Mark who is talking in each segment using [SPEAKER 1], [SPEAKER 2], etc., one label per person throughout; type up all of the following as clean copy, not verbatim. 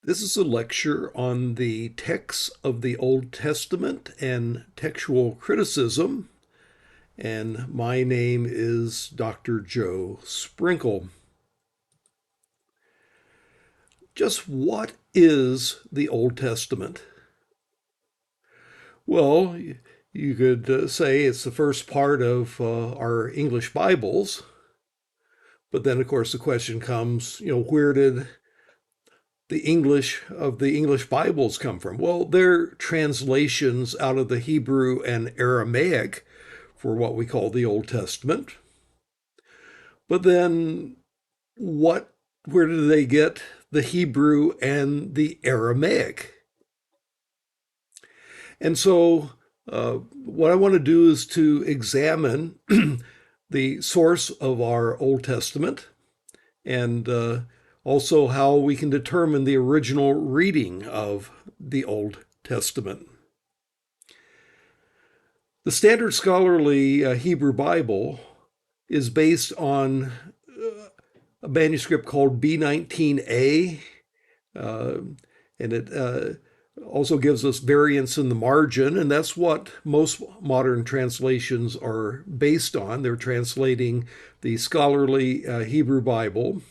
[SPEAKER 1] This is a lecture on the texts of the Old Testament and textual criticism, and my name is Dr. Joe Sprinkle. Just what is the Old Testament? Well, you could say it's the first part of our English Bibles, but then, of course, the question comes, where did the English Bibles come from? Well, they're translations out of the Hebrew and Aramaic for what we call the Old Testament. But then where did they get the Hebrew and the Aramaic? And so what I want to do is to examine the source of our Old Testament and also how we can determine the original reading of the Old Testament. The Standard Scholarly Hebrew Bible is based on a manuscript called B19A, and it also gives us variants in the margin, and that's what most modern translations are based on. They're translating the scholarly Hebrew Bible.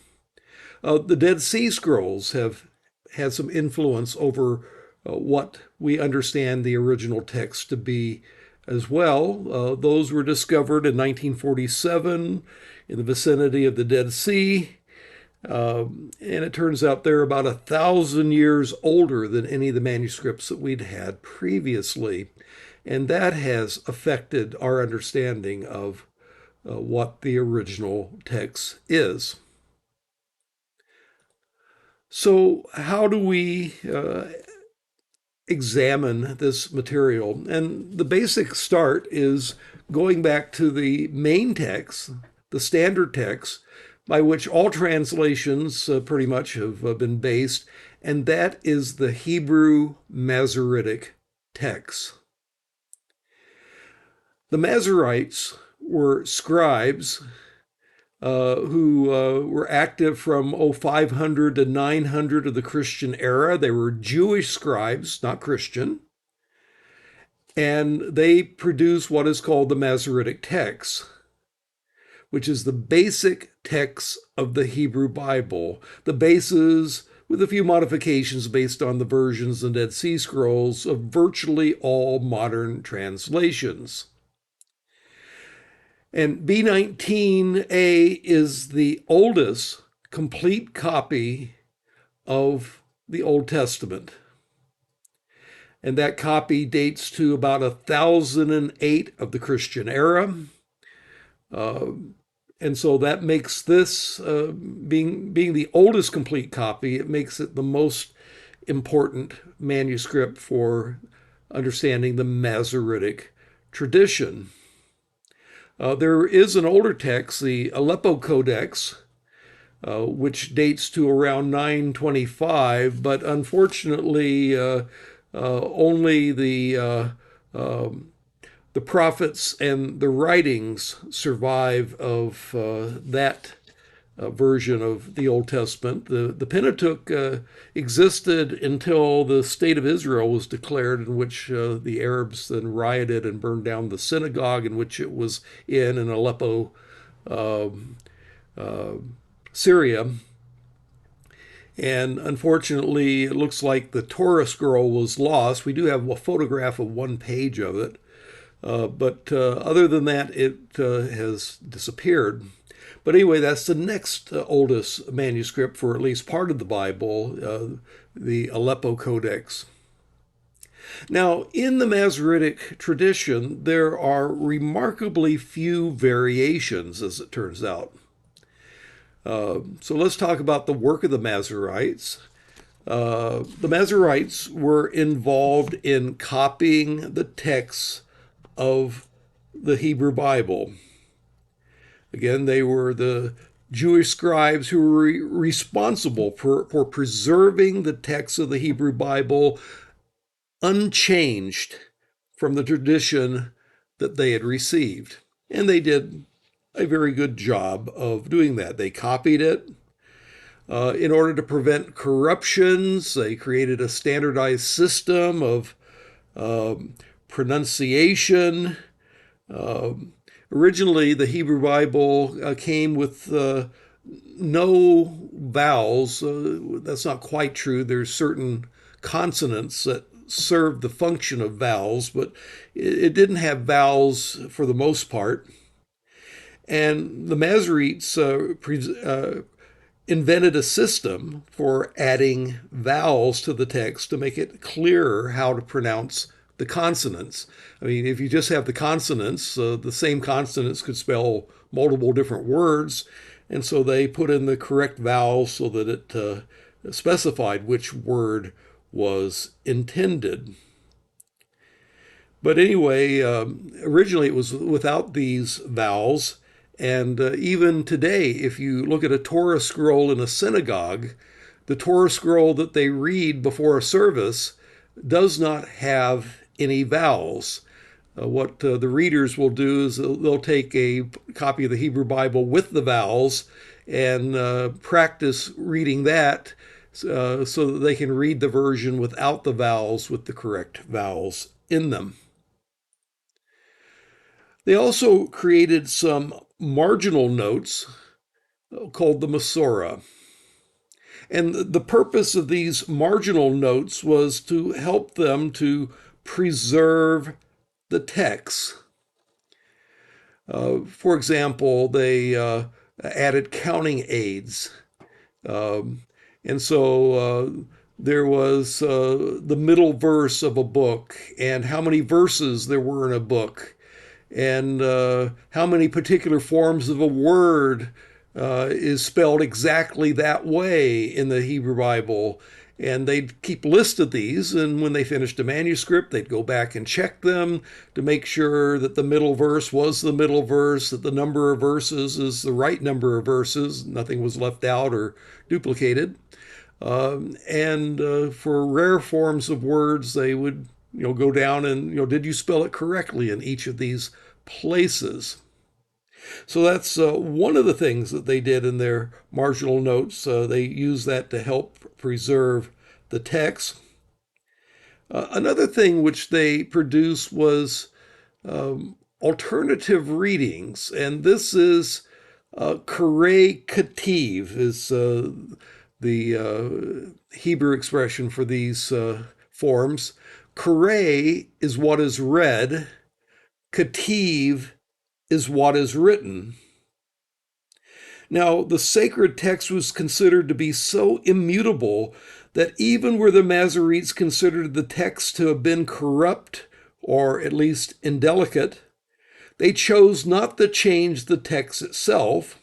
[SPEAKER 1] The Dead Sea Scrolls have had some influence over what we understand the original text to be as well. Those were discovered in 1947 in the vicinity of the Dead Sea. And it turns out they're about 1,000 years older than any of the manuscripts that we'd had previously. And that has affected our understanding of what the original text is. So, how do we examine this material? And the basic start is going back to the main text, the standard text, by which all translations pretty much have been based, and that is the Hebrew Masoretic Text. The Masoretes were scribes who were active from 500 to 900 of the Christian era. They were Jewish scribes, not Christian. And they produced what is called the Masoretic Text, which is the basic text of the Hebrew Bible. The basis, with a few modifications based on the versions and Dead Sea Scrolls of virtually all modern translations. And B19A is the oldest complete copy of the Old Testament. And that copy dates to about 1008 of the Christian era. And so that makes this, being the oldest complete copy, it makes it the most important manuscript for understanding the Masoretic tradition. There is an older text, the Aleppo Codex, which dates to around 925, but unfortunately, only the prophets and the writings survive of that version of the Old Testament. The Pentateuch existed until the state of Israel was declared, in which the Arabs then rioted and burned down the synagogue in which it was in Aleppo, Syria. And unfortunately, it looks like the Torah scroll was lost. We do have a photograph of one page of it. But other than that, it has disappeared. But anyway, that's the next oldest manuscript for at least part of the Bible, the Aleppo Codex. Now, in the Masoretic tradition, there are remarkably few variations, as it turns out. So let's talk about the work of the Masoretes. The Masoretes were involved in copying the texts of the Hebrew Bible. Again, they were the Jewish scribes who were responsible for preserving the text of the Hebrew Bible unchanged from the tradition that they had received. And they did a very good job of doing that. They copied it. In order to prevent corruptions, they created a standardized system of pronunciation. Um, Originally, the Hebrew Bible came with no vowels. That's not quite true. There's certain consonants that serve the function of vowels, but it didn't have vowels for the most part. And the Masoretes invented a system for adding vowels to the text to make it clearer how to pronounce the consonants. I mean, if you just have the consonants, the same consonants could spell multiple different words. And so they put in the correct vowels so that it specified which word was intended. But anyway, originally it was without these vowels. And even today, if you look at a Torah scroll in a synagogue, the Torah scroll that they read before a service does not have any vowels. What the readers will do is they'll take a copy of the Hebrew Bible with the vowels and practice reading that so that they can read the version without the vowels with the correct vowels in them. They also created some marginal notes called the Masorah. And the purpose of these marginal notes was to help them to preserve the text. For example, they added counting aids. And so there was the middle verse of a book and how many verses there were in a book and how many particular forms of a word is spelled exactly that way in the Hebrew Bible. And they'd keep lists of these, and when they finished a manuscript, they'd go back and check them to make sure that the middle verse was the middle verse, that the number of verses is the right number of verses, nothing was left out or duplicated. And for rare forms of words, they would go down and did you spell it correctly in each of these places? So that's one of the things that they did in their marginal notes. They used that to help preserve the text. Another thing which they produced was alternative readings, and this is Karei Kativ is the Hebrew expression for these forms. Karei is what is read. Kativ is what is written. Now, the sacred text was considered to be so immutable that even where the Masoretes considered the text to have been corrupt or at least indelicate, they chose not to change the text itself,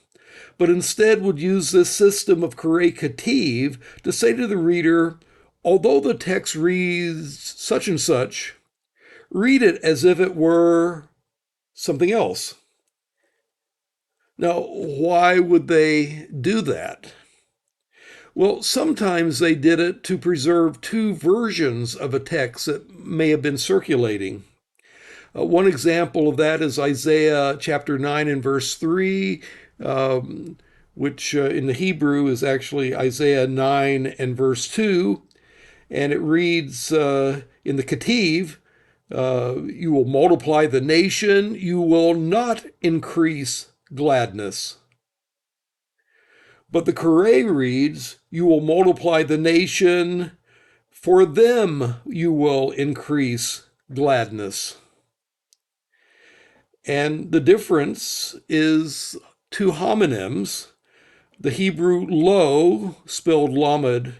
[SPEAKER 1] but instead would use this system of Karei Kativ to say to the reader, although the text reads such and such, read it as if it were something else. Now, why would they do that? Well, sometimes they did it to preserve two versions of a text that may have been circulating. One example of that is Isaiah chapter 9 and verse 3, which in the Hebrew is actually Isaiah 9 and verse 2. And it reads in the Ketiv, you will multiply the nation, you will not increase gladness. But the Karei reads, you will multiply the nation, for them you will increase gladness. And the difference is two homonyms. The Hebrew lo, spelled lamed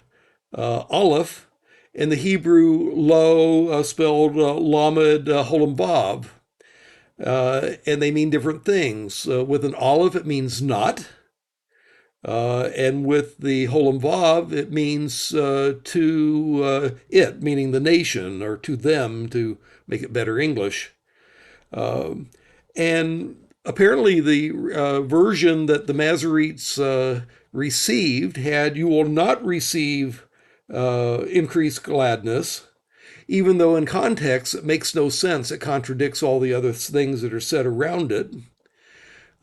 [SPEAKER 1] aleph, and the Hebrew lo, spelled lamed holam vav. And they mean different things. With an aleph, it means not. And with the holam vav, it means to it, meaning the nation, or to them, to make it better English. And apparently the version that the Masoretes received had, you will not receive increased gladness, even though in context it makes no sense. It contradicts all the other things that are said around it.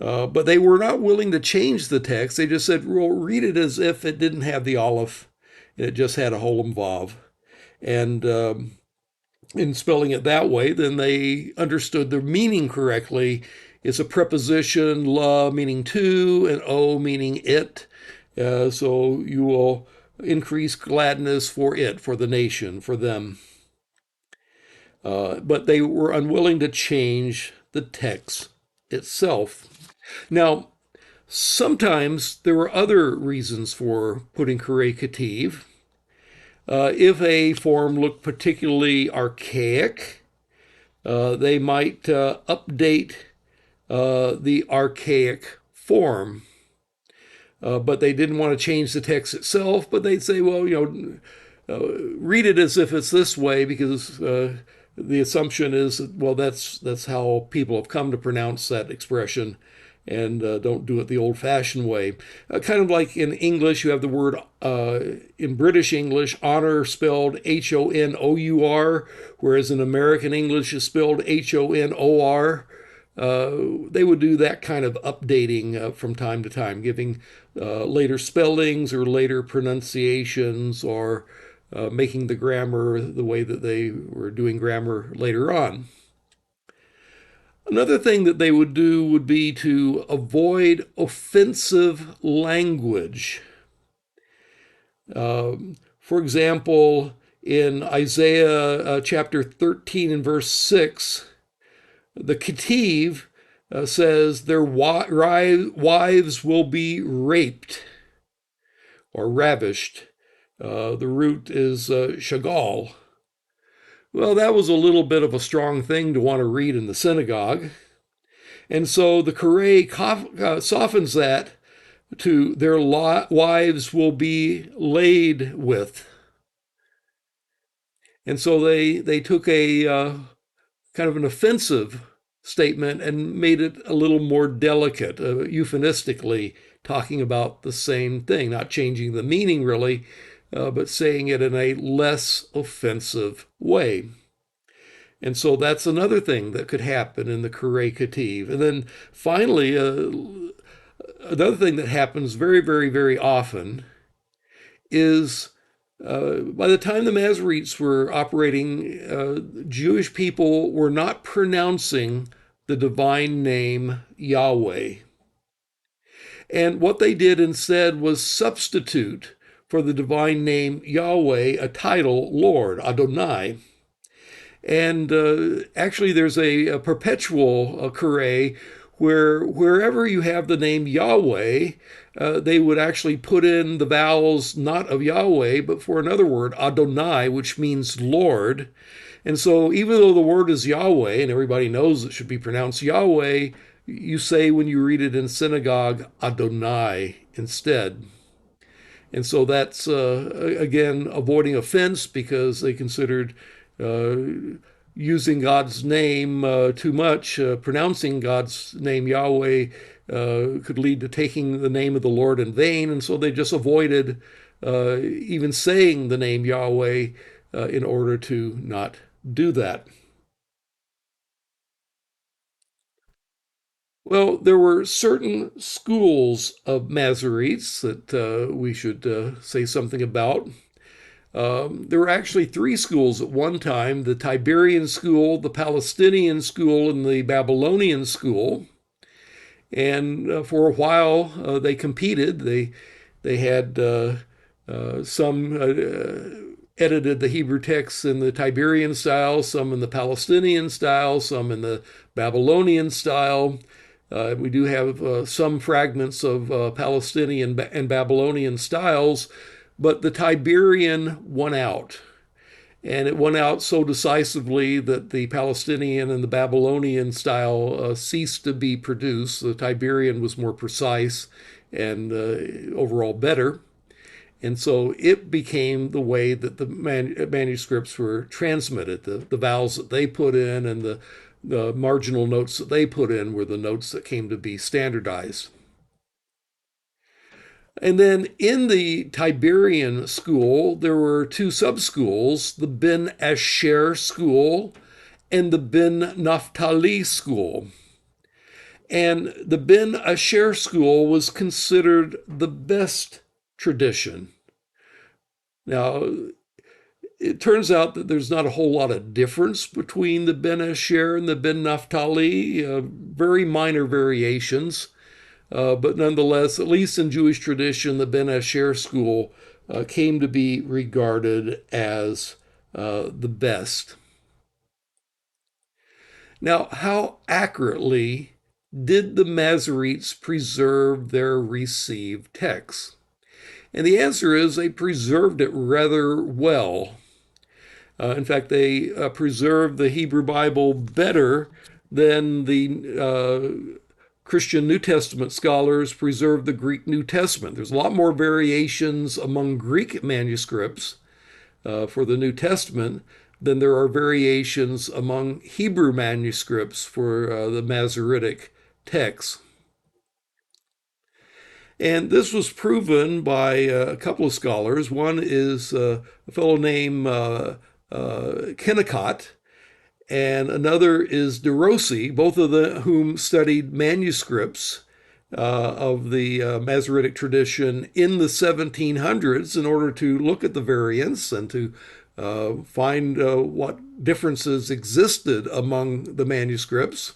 [SPEAKER 1] But they were not willing to change the text. They just said, well, read it as if it didn't have the aleph, and it just had a holem vav. And in spelling it that way, then they understood the meaning correctly. It's a preposition, la meaning to, and o meaning it. So you will increase gladness for it, for the nation, for them. But they were unwilling to change the text itself. Now, sometimes there were other reasons for putting Kure Ketiv. If a form looked particularly archaic, they might update the archaic form. But they didn't want to change the text itself, but they'd say, well, read it as if it's this way because the assumption is, well, that's how people have come to pronounce that expression, and don't do it the old-fashioned way. Kind of like in English, you have the word, in British English, honor spelled H-O-N-O-U-R, whereas in American English is spelled H-O-N-O-R. They would do that kind of updating from time to time, giving later spellings or later pronunciations, or making the grammar the way that they were doing grammar later on. Another thing that they would do would be to avoid offensive language. For example, in Isaiah chapter 13 and verse 6, the Ketiv says their wives will be raped or ravished. The root is shagal. Well, that was a little bit of a strong thing to want to read in the synagogue. And so the Kure softens that to their wives will be laid with. And so they took a kind of an offensive statement and made it a little more delicate, euphemistically talking about the same thing, not changing the meaning really, but saying it in a less offensive way. And so that's another thing that could happen in the Kure Ketiv. And then finally, another thing that happens very, very, very often is by the time the Masoretes were operating, Jewish people were not pronouncing the divine name Yahweh. And what they did instead was substitute for the divine name Yahweh a title, Lord, Adonai. And actually, there's a perpetual Kure where wherever you have the name Yahweh, they would actually put in the vowels not of Yahweh, but for another word, Adonai, which means Lord. And so even though the word is Yahweh, and everybody knows it should be pronounced Yahweh, you say when you read it in synagogue, Adonai instead. And so that's, again, avoiding offense because they considered using God's name too much, pronouncing God's name Yahweh could lead to taking the name of the Lord in vain. And so they just avoided even saying the name Yahweh in order to not do that. Well, there were certain schools of Masoretes that we should say something about. There were actually three schools at one time: the Tiberian school, the Palestinian school, and the Babylonian school. And for a while, they competed. They had some edited the Hebrew texts in the Tiberian style, some in the Palestinian style, some in the Babylonian style. We do have some fragments of Palestinian and Babylonian styles, but the Tiberian won out. And it won out so decisively that the Palestinian and the Babylonian style ceased to be produced. The Tiberian was more precise and overall better. And so it became the way that the manuscripts were transmitted. The vowels that they put in and the marginal notes that they put in were the notes that came to be standardized. And then in the Tiberian school, there were two sub-schools, the Ben Asher school and the Ben Naphtali school. And the Ben Asher school was considered the best tradition. Now, it turns out that there's not a whole lot of difference between the Ben Asher and the Ben Naphtali, very minor variations. But nonetheless, at least in Jewish tradition, the Ben Asher school came to be regarded as the best. Now, how accurately did the Masoretes preserve their received texts? And the answer is they preserved it rather well. In fact, they preserved the Hebrew Bible better than the Christian New Testament scholars preserved the Greek New Testament. There's a lot more variations among Greek manuscripts for the New Testament than there are variations among Hebrew manuscripts for the Masoretic text. And this was proven by a couple of scholars. One is a fellow named Kennicott, and another is De Rossi, both of whom studied manuscripts of the Masoretic tradition in the 1700s in order to look at the variants and to find what differences existed among the manuscripts.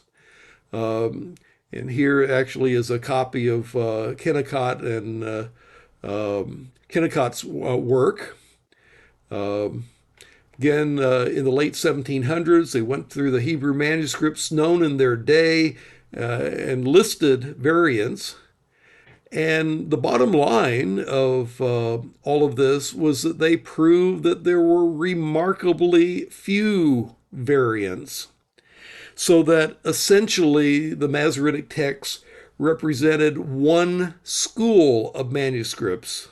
[SPEAKER 1] And here actually is a copy of Kennicott and Kennicott's work. Again, in the late 1700s, they went through the Hebrew manuscripts known in their day and listed variants. And the bottom line of all of this was that they proved that there were remarkably few variants, so that essentially the Masoretic text represented one school of manuscripts.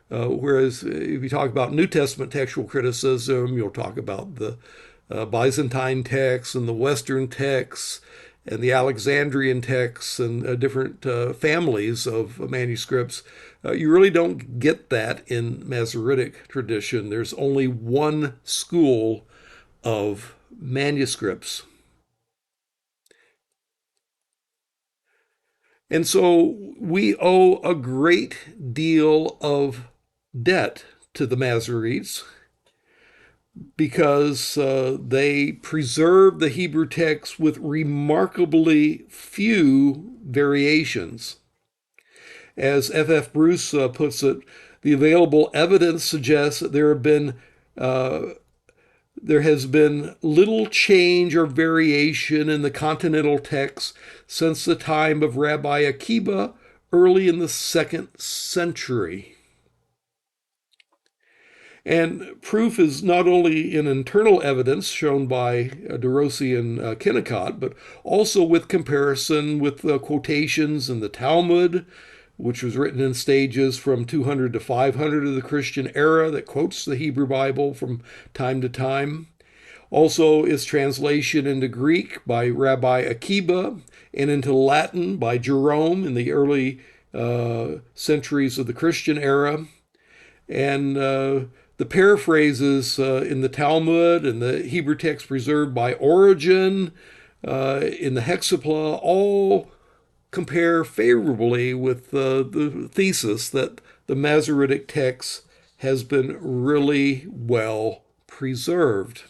[SPEAKER 1] Whereas if you talk about New Testament textual criticism, you'll talk about the Byzantine texts and the Western texts and the Alexandrian texts and different families of manuscripts. You really don't get that in Masoretic tradition. There's only one school of manuscripts. And so we owe a great deal of debt to the Masoretes because they preserved the Hebrew text with remarkably few variations. As F. Bruce puts it, the available evidence suggests that there has been little change or variation in the continental texts since the time of Rabbi Akiba early in the 2nd century. And proof is not only in internal evidence shown by De Rossi and Kennicott, but also with comparison with quotations in the Talmud, which was written in stages from 200 to 500 of the Christian era that quotes the Hebrew Bible from time to time. Also, its translation into Greek by Rabbi Akiba and into Latin by Jerome in the early centuries of the Christian era. And the paraphrases in the Talmud and the Hebrew text preserved by Origen in the Hexapla all compare favorably with the thesis that the Masoretic text has been really well preserved.